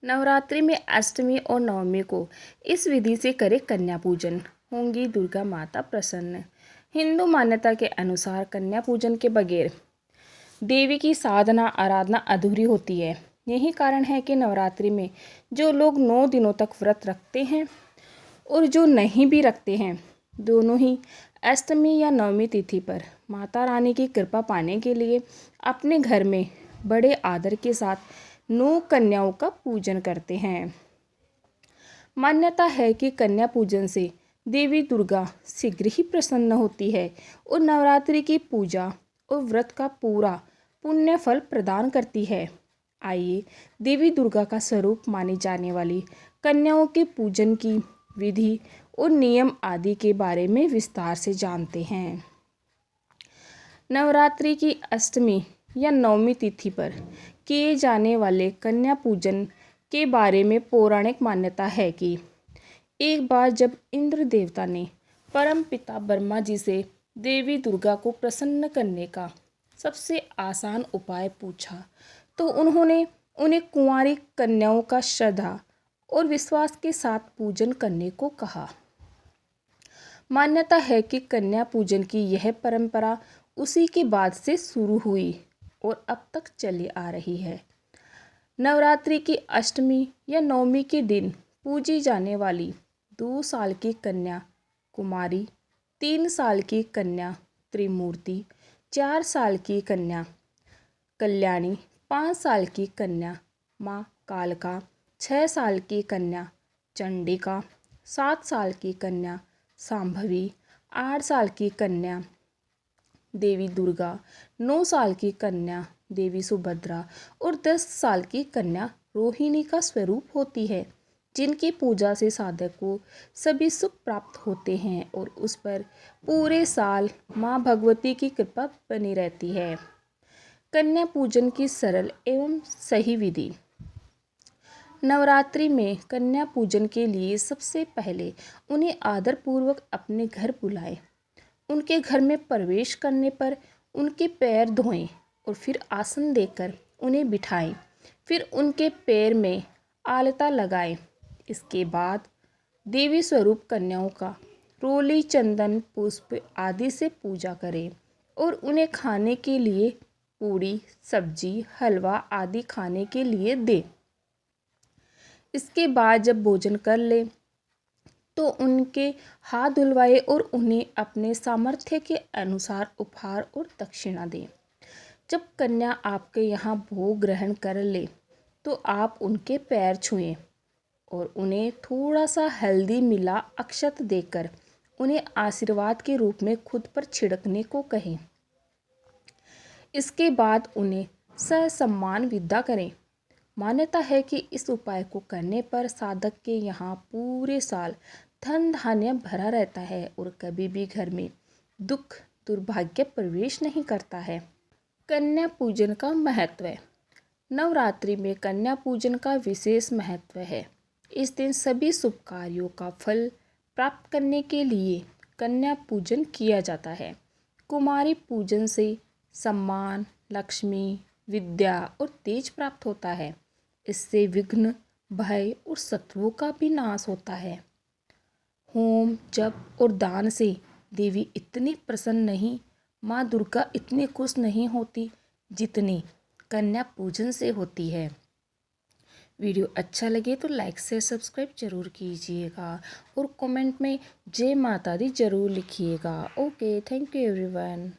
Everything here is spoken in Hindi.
नवरात्रि में अष्टमी और नवमी को इस विधि से करें कन्या पूजन, होंगी दुर्गा माता प्रसन्न। हिंदू मान्यता के अनुसार कन्या पूजन के बगैर देवी की साधना आराधना अधूरी होती है। यही कारण है कि नवरात्रि में जो लोग 9 दिनों तक व्रत रखते हैं और जो नहीं भी रखते हैं, दोनों ही अष्टमी या नवमी तिथि पर माता रानी की कृपा पाने के लिए अपने घर में बड़े आदर के साथ 9 कन्याओं का पूजन करते हैं। मान्यता है कि कन्या पूजन से देवी दुर्गा शीघ्र ही प्रसन्न होती है और नवरात्रि की पूजा और व्रत का पूरा पुण्य फल प्रदान करती है। आइए देवी दुर्गा का स्वरूप मानी जाने वाली कन्याओं के पूजन की विधि और नियम आदि के बारे में विस्तार से जानते हैं। नवरात्रि की अष्टमी या नवमी तिथि पर किए जाने वाले कन्या पूजन के बारे में पौराणिक मान्यता है कि एक बार जब इंद्र देवता ने परम पिता ब्रह्मा जी से देवी दुर्गा को प्रसन्न करने का सबसे आसान उपाय पूछा, तो उन्होंने उन्हें कुंवारी कन्याओं का श्रद्धा और विश्वास के साथ पूजन करने को कहा। मान्यता है कि कन्या पूजन की यह परंपरा उसी के बाद से शुरू हुई और अब तक चली आ रही है। नवरात्रि की अष्टमी या नवमी के दिन पूजी जाने वाली 2 साल की कन्या कुमारी, 3 साल की कन्या त्रिमूर्ति, 4 साल की कन्या कल्याणी, 5 साल की कन्या माँ कालका, 6 साल की कन्या चंडिका, 7 साल की कन्या सांभवी, 8 साल की कन्या देवी दुर्गा, 9 साल की कन्या देवी सुभद्रा और 10 साल की कन्या रोहिणी का स्वरूप होती है, जिनकी पूजा से साधक को सभी सुख प्राप्त होते हैं और उस पर पूरे साल माँ भगवती की कृपा बनी रहती है। कन्या पूजन की सरल एवं सही विधि। नवरात्रि में कन्या पूजन के लिए सबसे पहले उन्हें आदरपूर्वक अपने घर बुलाएं। उनके घर में प्रवेश करने पर उनके पैर धोएं और फिर आसन देकर उन्हें बिठाएं। फिर उनके पैर में आलता लगाएं। इसके बाद देवी स्वरूप कन्याओं का रोली, चंदन, पुष्प आदि से पूजा करें और उन्हें खाने के लिए पूड़ी, सब्जी, हलवा आदि खाने के लिए दें। इसके बाद जब भोजन कर ले तो उनके हाथ धुलवाए और उन्हें अपने सामर्थ्य के अनुसार उपहार और दक्षिणा दें। जब कन्या आपके यहाँ भोग ग्रहण कर ले तो आप उनके पैर छुएं और उन्हें थोड़ा सा हल्दी मिला अक्षत देकर उन्हें आशीर्वाद के रूप में खुद पर छिड़कने को कहें। इसके बाद उन्हें ससम्मान विदा करें। मान्यता है कि इस उपाय को करने पर साधक के यहाँ पूरे साल धन धान्य भरा रहता है और कभी भी घर में दुख दुर्भाग्य प्रवेश नहीं करता है। कन्या पूजन का महत्व। नवरात्रि में कन्या पूजन का विशेष महत्व है। इस दिन सभी शुभ कार्यों का फल प्राप्त करने के लिए कन्या पूजन किया जाता है। कुमारी पूजन से सम्मान, लक्ष्मी, विद्या और तेज प्राप्त होता है। इससे विघ्न, भय और शत्रुओं का भी नाश होता है। होम, जप और दान से देवी इतनी प्रसन्न नहीं, माँ दुर्गा इतनी खुश नहीं होती जितनी कन्या पूजन से होती है। वीडियो अच्छा लगे तो लाइक से सब्सक्राइब जरूर कीजिएगा और कमेंट में जय माता दी जरूर लिखिएगा। Okay, thank you everyone.